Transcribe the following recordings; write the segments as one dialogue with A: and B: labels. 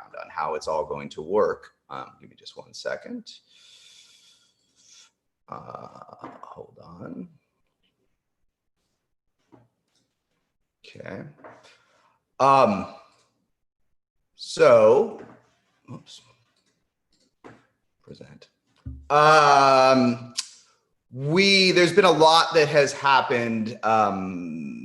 A: background on how it's all going to work. Give me just 1 second. Hold on. Okay. So, oops. Present. There's been a lot that has happened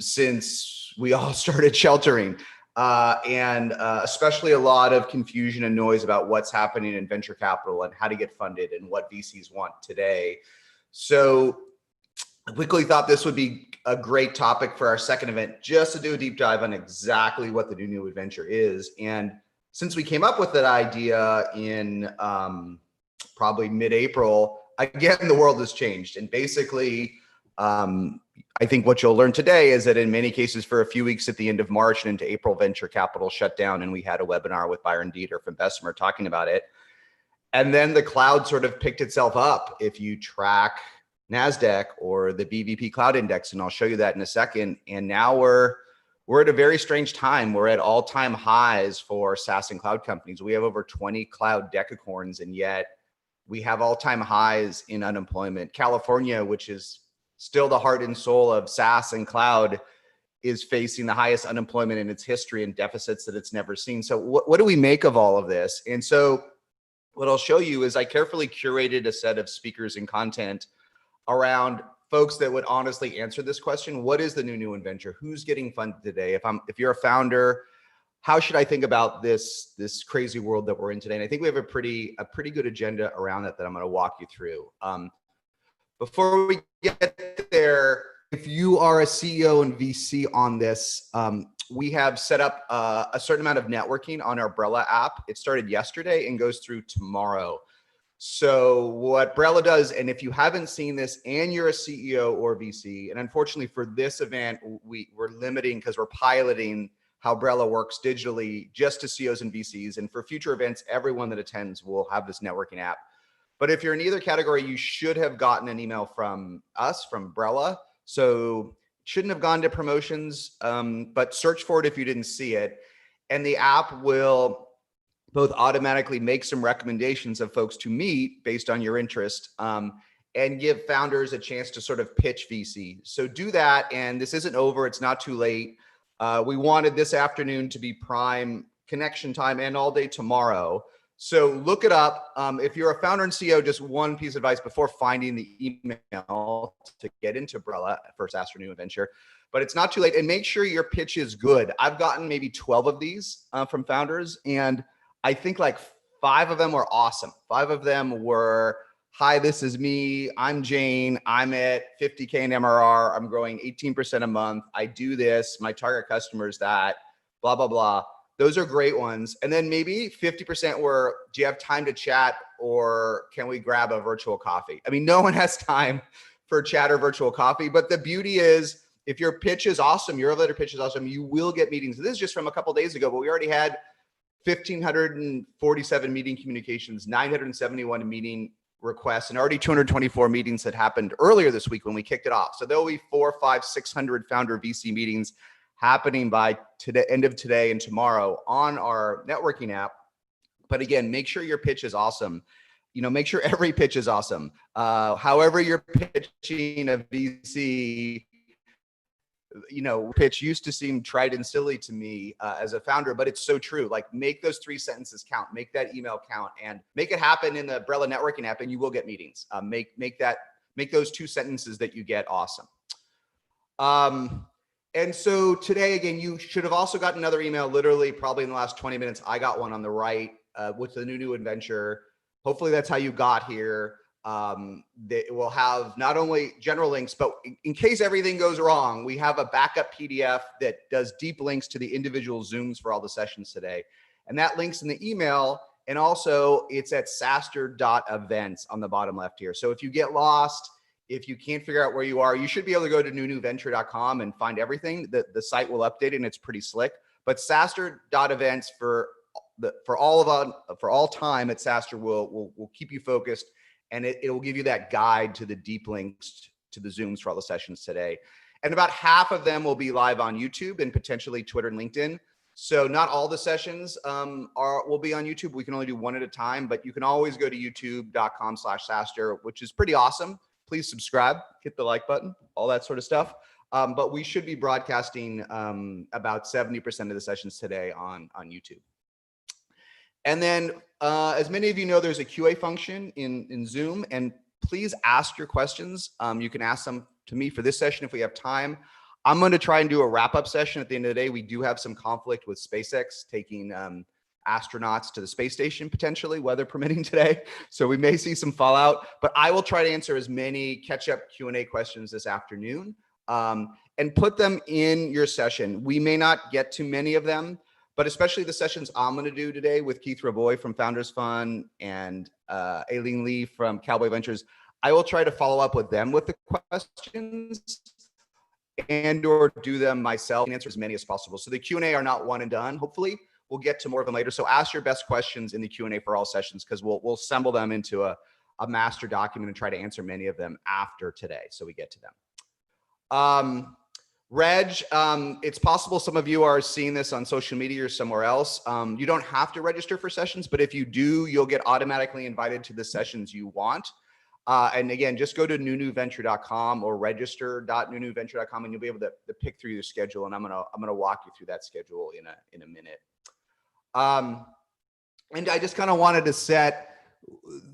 A: since we all started sheltering, and especially a lot of confusion and noise about what's happening in venture capital and how to get funded and what VCs want today. So I quickly thought this would be a great topic for our second event, just to do a deep dive on exactly what the new adventure is. And since we came up with that idea in probably mid-April, again, the world has changed. And basically, I think what you'll learn today is that in many cases, for a few weeks at the end of March and into April, venture capital shut down, and we had a webinar with Byron Dieter from Bessemer talking about it. And then the cloud sort of picked itself up. If you track NASDAQ or the BVP Cloud Index, and I'll show you that in a second. And now we're at a very strange time. We're at all-time highs for SaaS and cloud companies. We have over 20 cloud decacorns, and yet we have all-time highs in unemployment. California, which is still the heart and soul of SaaS and cloud, is facing the highest unemployment in its history and deficits that it's never seen. So what do we make of all of this? And so what I'll show you is I carefully curated a set of speakers and content around folks that would honestly answer this question. What is the new adventure? Who's getting funded today? If you're a founder, how should I think about this crazy world that we're in today? And I think we have a pretty good agenda around that I'm going to walk you through. Before we get there, if you are a CEO and VC on this, we have set up a certain amount of networking on our Brella app. It started yesterday and goes through tomorrow. So what Brella does, and if you haven't seen this and you're a CEO or VC, and unfortunately for this event, we're limiting because we're piloting how Brella works digitally just to CEOs and VCs. And for future events, everyone that attends will have this networking app. But if you're in either category, you should have gotten an email from us, from Brella. So shouldn't have gone to promotions, but search for it if you didn't see it. And the app will both automatically make some recommendations of folks to meet based on your interest, and give founders a chance to sort of pitch VC. So do that. And this isn't over. It's not too late. We wanted this afternoon to be prime connection time and all day tomorrow. So look it up. If you're a founder and CEO, just one piece of advice before finding the email to get into Brella for SaaStr New Adventure, but it's not too late. And make sure your pitch is good. I've gotten maybe 12 of these from founders, and I think like 5 of them were awesome. 5 of them were, hi, this is me. I'm Jane. I'm at 50K in MRR. I'm growing 18% a month. I do this. My target customer is that, blah, blah, blah. Those are great ones. And then maybe 50% were, do you have time to chat, or can we grab a virtual coffee? I mean, no one has time for chat or virtual coffee, but the beauty is if your pitch is awesome, your elevator pitch is awesome, you will get meetings. This is just from a couple of days ago, but we already had 1,547 meeting communications, 971 meeting requests, and already 224 meetings that happened earlier this week when we kicked it off. So there will be 400, 500, 600 founder VC meetings happening by today, end of today and tomorrow on our networking app. But again, make sure your pitch is awesome. You know, make sure every pitch is awesome. However you're pitching a VC, you know, pitch used to seem trite and silly to me as a founder, but it's so true. Like, make those 3 sentences count, make that email count, and make it happen in the Brella networking app, and you will get meetings. Make those 2 sentences that you get awesome. And so today, again, you should have also gotten another email, literally probably in the last 20 minutes. I got one on the right with the new adventure. Hopefully that's how you got here. They will have not only general links, but in case everything goes wrong, we have a backup PDF that does deep links to the individual Zooms for all the sessions today. And that link's in the email. And also it's at SaaStr.events on the bottom left here. So if you get lost, if you can't figure out where you are, you should be able to go to newventure.com and find everything. The site will update it, and it's pretty slick. But SaaStr.events for all time at SaaStr will keep you focused, and it will give you that guide to the deep links to the Zooms for all the sessions today. And about half of them will be live on YouTube and potentially Twitter and LinkedIn. So not all the sessions will be on YouTube. We can only do one at a time, but you can always go to youtube.com/SaaStr, which is pretty awesome. Please subscribe, hit the like button, all that sort of stuff. But we should be broadcasting about 70% of the sessions today on YouTube. And then, as many of you know, there's a QA function in Zoom, and please ask your questions. You can ask them to me for this session if we have time. I'm going to try and do a wrap-up session at the end of the day. We do have some conflict with SpaceX taking astronauts to the space station, potentially, weather permitting today. So we may see some fallout, but I will try to answer as many catch-up Q&A questions this afternoon and put them in your session. We may not get to many of them, but especially the sessions I'm going to do today with Keith Raboy from Founders Fund and Aileen Lee from Cowboy Ventures, I will try to follow up with them with the questions and or do them myself and answer as many as possible. So the Q&A are not one and done. Hopefully we'll get to more of them later. So ask your best questions in the Q&A for all sessions, because we'll assemble them into a master document and try to answer many of them after today. So we get to them. Reg, it's possible some of you are seeing this on social media or somewhere else. You don't have to register for sessions, but if you do, you'll get automatically invited to the sessions you want. And again, just go to nunuventure.com or register.nunuventure.com and you'll be able to pick through your schedule. And I'm gonna walk you through that schedule in a minute. And I just kind of wanted to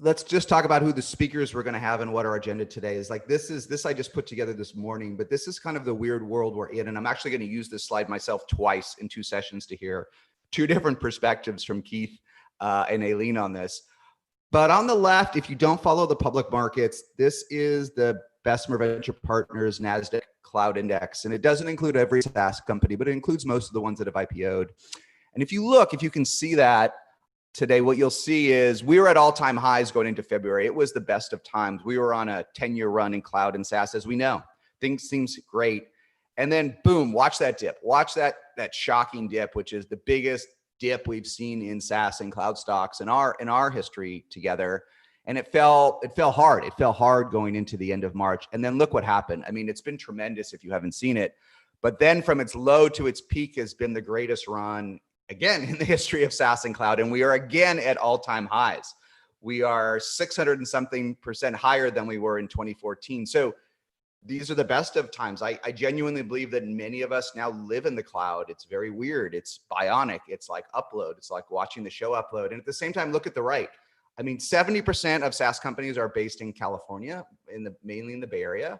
A: let's just talk about who the speakers we're going to have and what our agenda today is. Like this I just put together this morning, but this is kind of the weird world we're in. And I'm actually going to use this slide myself twice in 2 sessions to hear 2 different perspectives from Keith and Aileen on this. But on the left, if you don't follow the public markets, this is the Bessemer Venture Partners NASDAQ Cloud Index. And it doesn't include every SaaS company, but it includes most of the ones that have IPO'd. And if you can see that today, what you'll see is we were at all-time highs going into February. It was the best of times. We were on a 10-year run in cloud and SaaS, as we know. Things seems great. And then boom, watch that dip. Watch that shocking dip, which is the biggest dip we've seen in SaaS and cloud stocks in our history together. And it fell hard. It fell hard going into the end of March. And then look what happened. I mean, it's been tremendous if you haven't seen it. But then from its low to its peak has been the greatest run again in the history of SaaS and cloud. And we are again at all-time highs. We are 600 and something% higher than we were in 2014. So these are the best of times. I genuinely believe that many of us now live in the cloud. It's very weird. It's bionic. It's like upload. It's like watching the show upload. And at the same time, look at the right. I mean, 70% of SaaS companies are based in California, mainly in the Bay Area.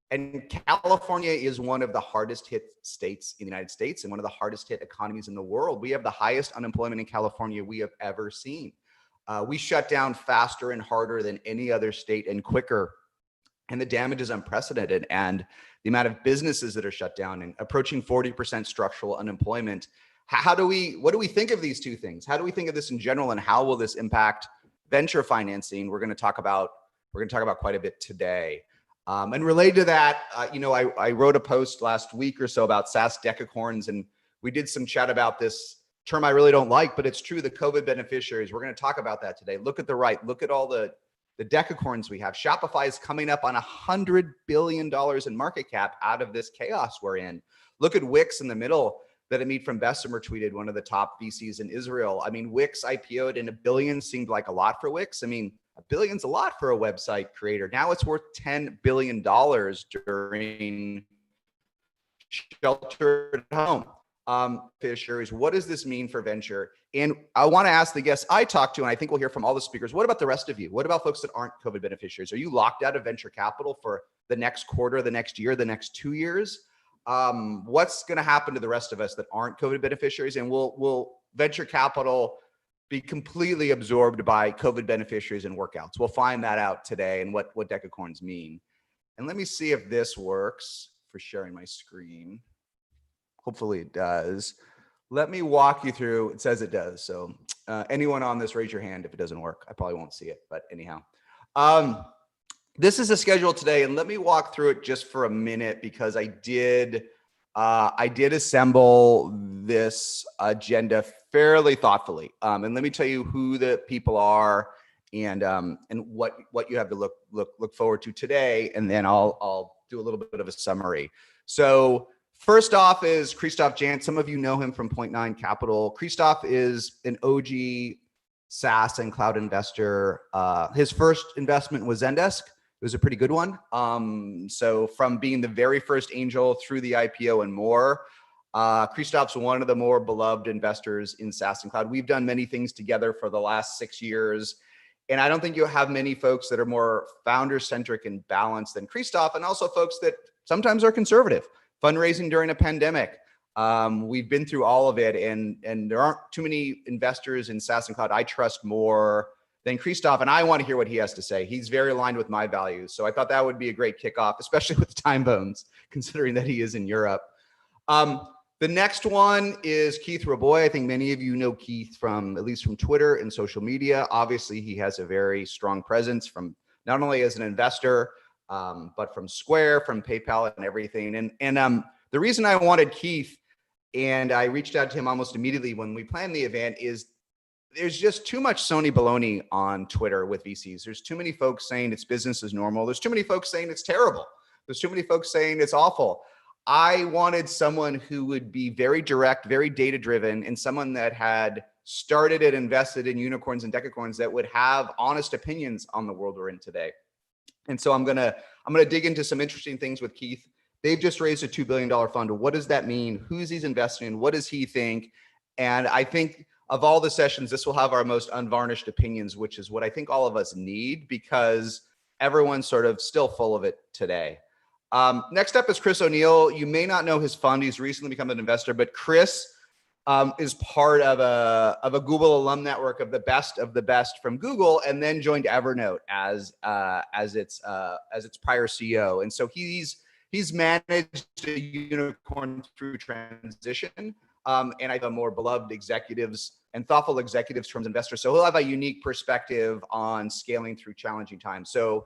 A: And California is one of the hardest hit states in the United States and one of the hardest hit economies in the world. We have the highest unemployment in California we have ever seen. We shut down faster and harder than any other state and quicker. And the damage is unprecedented. And the amount of businesses that are shut down and approaching 40% structural unemployment. What do we think of these 2 things? How do we think of this in general? And how will this impact venture financing? We're going to talk about quite a bit today. And related to that, I wrote a post last week or so about SaaS decacorns, and we did some chat about this term I really don't like, but it's true, the COVID beneficiaries. We're going to talk about that today. Look at the right, look at all the decacorns we have. Shopify is coming up on $100 billion in market cap out of this chaos we're in. Look at Wix in the middle that Amit from Bessemer tweeted, one of the top VCs in Israel. I mean, Wix IPO'd and $1 billion seemed like a lot for Wix. I mean, $1 billion's a lot for a website creator. Now it's worth $10 billion during shelter at home. Beneficiaries, what does this mean for venture? And I want to ask the guests I talked to, and I think we'll hear from all the speakers, what about the rest of you? What about folks that aren't COVID beneficiaries? Are you locked out of venture capital for the next quarter, the next year, the next 2 years? What's going to happen to the rest of us that aren't COVID beneficiaries? And will venture capital be completely absorbed by COVID beneficiaries and workouts? We'll find that out today and what decacorns mean. And let me see if this works for sharing my screen. Hopefully it does. Let me walk you through. It says it does. So anyone on this, raise your hand if it doesn't work. I probably won't see it, but anyhow. This is a schedule today, and let me walk through it just for a minute because I did assemble this agenda fairly thoughtfully. And let me tell you who the people are and what you have to look forward to today, and then I'll do a little bit of a summary. So First off is Christoph Jant. Some of you know him from Point Nine Capital. Christoph is an OG SaaS and cloud investor. His first investment was Zendesk. It was a pretty good one. So from being the very first angel through the IPO and more, Christoph's one of the more beloved investors in SaaS and cloud. We've done many things together for the last 6 years. And I don't think you'll have many folks that are more founder-centric and balanced than Christoph, and also folks that sometimes are conservative. Fundraising during a pandemic. We've been through all of it, and there aren't too many investors in SaaS and cloud I trust more than Christoph, and I want to hear what he has to say. He's very aligned with my values. So I thought that would be a great kickoff, especially with time bones, considering that he is in Europe. The next one is Keith Raboy. I think many of you know Keith from, at least from Twitter and social media. Obviously, he has a very strong presence from not only as an investor, but from Square, from PayPal and everything. And the reason I wanted Keith, and I reached out to him almost immediately when we planned the event, is there's just too much Sony baloney on Twitter with VCs. There's too many folks saying it's business as normal. There's too many folks saying it's terrible. There's too many folks saying it's awful. I wanted someone who would be very direct, very data-driven, and someone that had started and invested in unicorns and decacorns that would have honest opinions on the world we're in today. And so I'm gonna dig into some interesting things with Keith. They've just raised a $2 billion fund. What does that mean? Who's he's investing in? What does he think? And I think of all the sessions, this will have our most unvarnished opinions, which is what I think all of us need, because everyone's sort of still full of it today. Next up is Chris O'Neill. You may not know his fund. He's recently become an investor, but Chris is part of a Google alum network of the best from Google, and then joined Evernote as its prior CEO. And so he's managed a unicorn through transition, and I have more beloved executives and thoughtful executives from investors. So he'll have a unique perspective on scaling through challenging times. So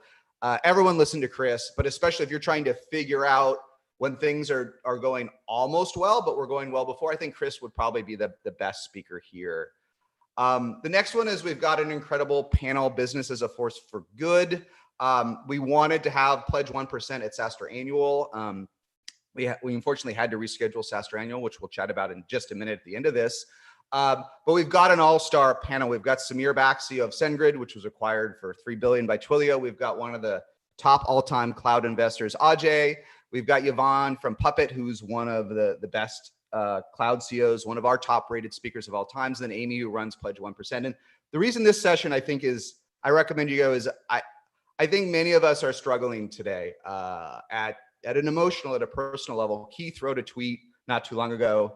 A: everyone listen to Chris, but especially if you're trying to figure out when things are going almost well, but we're going well before, I think Chris would probably be the best speaker here. The next one is we've got an incredible panel, Business as a Force for Good. We wanted to have Pledge 1% at SaaStr Annual. We unfortunately had to reschedule SaaStr Annual, which we'll chat about in just a minute at the end of this. But we've got an all-star panel. We've got Samir Bak, CEO of SendGrid, which was acquired for $3 billion by Twilio. We've got one of the top all-time cloud investors, Ajay. We've got Yvonne from Puppet, who's one of the best cloud CEOs, one of our top-rated speakers of all times. Then Amy, who runs Pledge 1%. And the reason this session, I think, is I recommend you go is I think many of us are struggling today at an emotional, at a personal level. Keith wrote a tweet not too long ago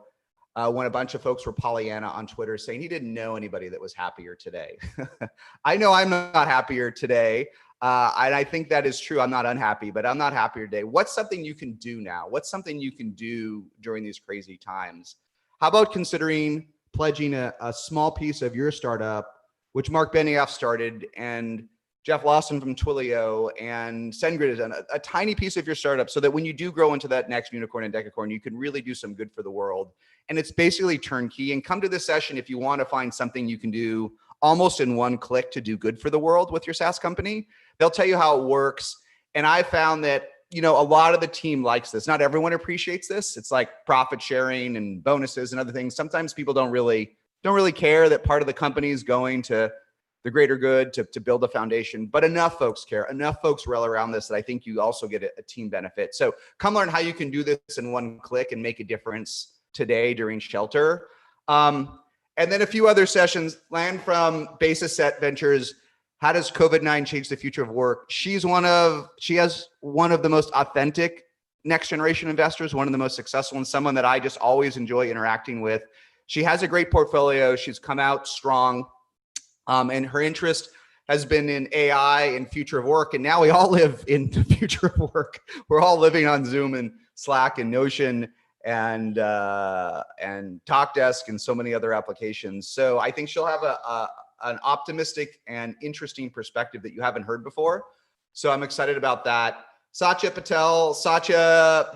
A: when a bunch of folks were Pollyanna on Twitter saying he didn't know anybody that was happier today. I know I'm not happier today. And I think that is true. I'm not unhappy, but I'm not happier today. What's something you can do now? What's something you can do during these crazy times? How about considering pledging a small piece of your startup, which Mark Benioff started, and Jeff Lawson from Twilio and SendGrid has done a tiny piece of your startup, so that when you do grow into that next unicorn and decacorn, you can really do some good for the world. And it's basically turnkey. And come to this session if you want to find something you can do almost in one click to do good for the world with your SaaS company. They'll tell you how it works. And I found that, a lot of the team likes this. Not everyone appreciates this. It's like profit sharing and bonuses and other things. Sometimes people don't really care that part of the company is going to the greater good to build a foundation, but enough folks care, enough folks rally around this that I think you also get a team benefit. So come learn how you can do this in one click and make a difference today during shelter. And then a few other sessions. Land from Basis Set Ventures. How does COVID-19 change the future of work? She has one of the most authentic next generation investors, one of the most successful, and someone that I just always enjoy interacting with. She has a great portfolio. She's come out strong. And her interest has been in AI and future of work. And now we all live in the future of work. We're all living on Zoom and Slack and Notion and TalkDesk and so many other applications. So I think she'll have an optimistic and interesting perspective that you haven't heard before. So I'm excited about that. Satya Patel. Satya,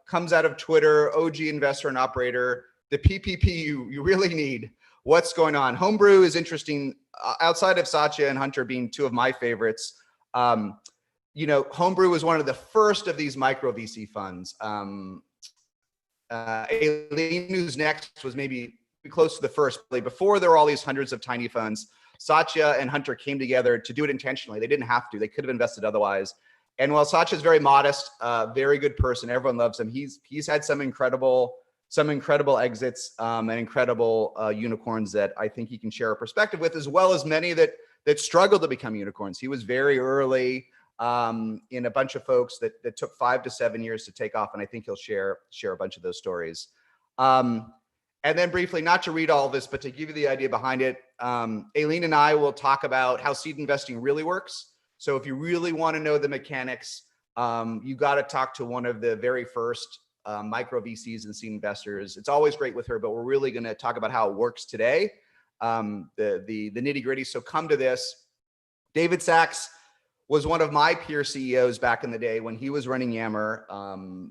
A: comes out of Twitter, OG investor and operator. The PPP you really need. What's going on? Homebrew is interesting. Outside of Satya and Hunter being two of my favorites, Homebrew was one of the first of these micro VC funds. Aileen, who's next, was maybe close to the first. Before there were all these hundreds of tiny funds, Satya and Hunter came together to do it intentionally. They didn't have to. They could have invested otherwise. And while Satya's very modest, very good person, everyone loves him. He's had some incredible exits and incredible unicorns that I think he can share a perspective with, as well as many that struggled to become unicorns. He was very early in a bunch of folks that took 5 to 7 years to take off, and I think he'll share a bunch of those stories. And then briefly, not to read all of this, but to give you the idea behind it, Aileen and I will talk about how seed investing really works. So if you really want to know the mechanics, you got to talk to one of the very first micro VCs and seed investors. It's always great with her, but we're really going to talk about how it works today, the nitty gritty. So come to this. David Sachs was one of my peer CEOs back in the day when he was running Yammer.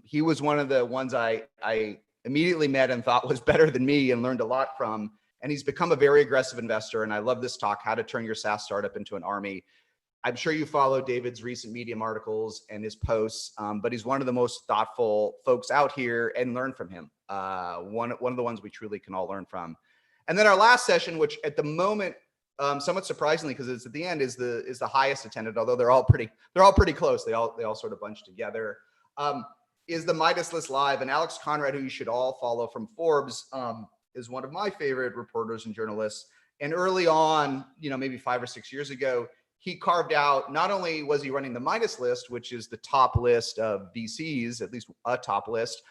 A: He was one of the ones I immediately met and thought was better than me and learned a lot from. And he's become a very aggressive investor. And I love this talk, how to turn your SaaS startup into an army. I'm sure you follow David's recent Medium articles and his posts, but he's one of the most thoughtful folks out here, and learn from him. One of the ones we truly can all learn from. And then our last session, which at the moment, somewhat surprisingly, because it's at the end, is the highest attended, although they're all pretty close. They all sort of bunch together. Is the Midas List Live, and Alex Conrad, who you should all follow from Forbes, is one of my favorite reporters and journalists. And early on, maybe 5 or 6 years ago, he carved out, not only was he running the Midas List, which is the top list of VCs, at least a top list,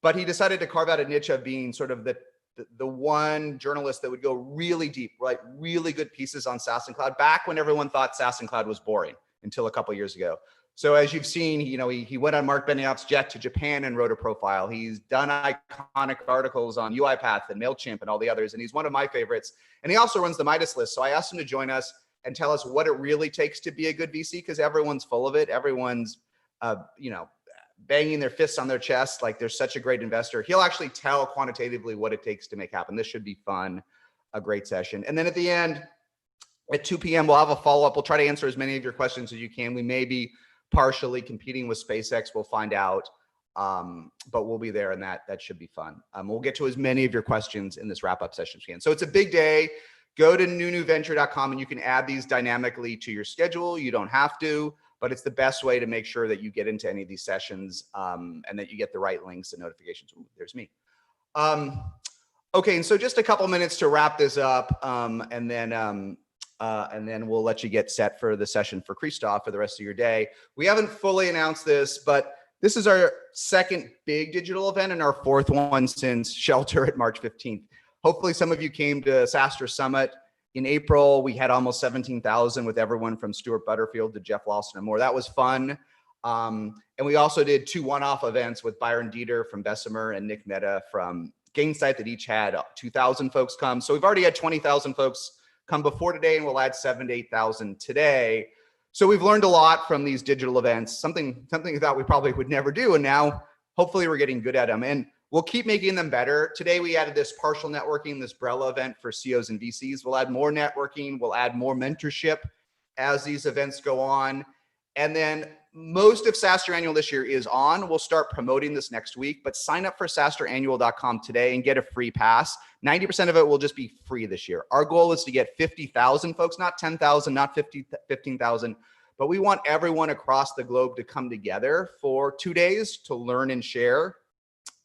A: but he decided to carve out a niche of being sort of the one journalist that would go really deep, write really good pieces on SaaS and cloud, back when everyone thought SaaS and cloud was boring, until a couple of years ago. So as you've seen, he went on Mark Benioff's jet to Japan and wrote a profile. He's done iconic articles on UiPath and MailChimp and all the others, and he's one of my favorites. And he also runs the Midas List. So I asked him to join us and tell us what it really takes to be a good VC, because everyone's full of it. Everyone's, banging their fists on their chest like they're such a great investor. He'll actually tell quantitatively what it takes to make happen. This should be fun, a great session. And then at the end, at 2 p.m., we'll have a follow-up. We'll try to answer as many of your questions as you can. We may be partially competing with SpaceX. We'll find out, but we'll be there, and that should be fun. We'll get to as many of your questions in this wrap-up session as we can. So it's a big day. Go to newventure.com and you can add these dynamically to your schedule. You don't have to, but it's the best way to make sure that you get into any of these sessions and that you get the right links and notifications. Ooh, there's me. Okay, and so just a couple minutes to wrap this up, and then we'll let you get set for the session for Christoph for the rest of your day. We haven't fully announced this, but this is our second big digital event and our fourth one since Shelter at March 15th. Hopefully some of you came to SaaStr Summit. In April, we had almost 17,000 with everyone from Stuart Butterfield to Jeff Lawson and more. That was fun. And we also did 2 one-off events with Byron Dieter from Bessemer and Nick Mehta from Gainsight that each had 2,000 folks come. So we've already had 20,000 folks come before today, and we'll add 7,000 to 8,000 today. So we've learned a lot from these digital events, something we thought we probably would never do. And now hopefully we're getting good at them. And we'll keep making them better. Today, we added this partial networking, this Brella event for CEOs and VCs. We'll add more networking. We'll add more mentorship as these events go on. And then most of SaaStr Annual this year is on. We'll start promoting this next week, but sign up for SaaStrAnnual.com today and get a free pass. 90% of it will just be free this year. Our goal is to get 50,000 folks, not 10,000, not 15,000, but we want everyone across the globe to come together for 2 days to learn and share.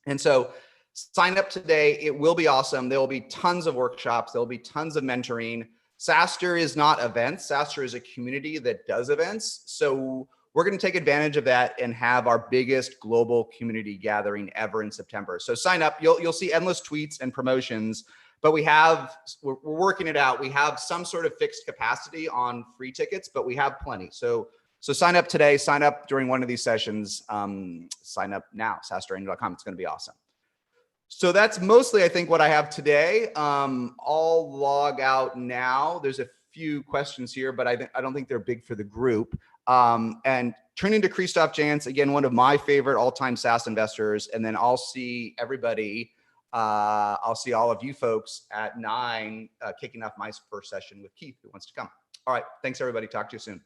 A: And so sign up today. It will be awesome. There will be tons of workshops. There'll be tons of mentoring. SaaStr is not events. SaaStr is a community that does events. So we're going to take advantage of that and have our biggest global community gathering ever in September. So sign up. You'll see endless tweets and promotions, but we're working it out. We have some sort of fixed capacity on free tickets, but we have plenty. So sign up today, sign up during one of these sessions, sign up now, SaaStrAnnual.com. It's going to be awesome. So that's mostly, I think, what I have today. I'll log out now. There's a few questions here, but I don't think they're big for the group. And turning to Christoph Jantz, again, one of my favorite all-time SaaS investors. And then I'll see everybody. I'll see all of you folks at 9, kicking off my first session with Keith, who wants to come. All right. Thanks, everybody. Talk to you soon.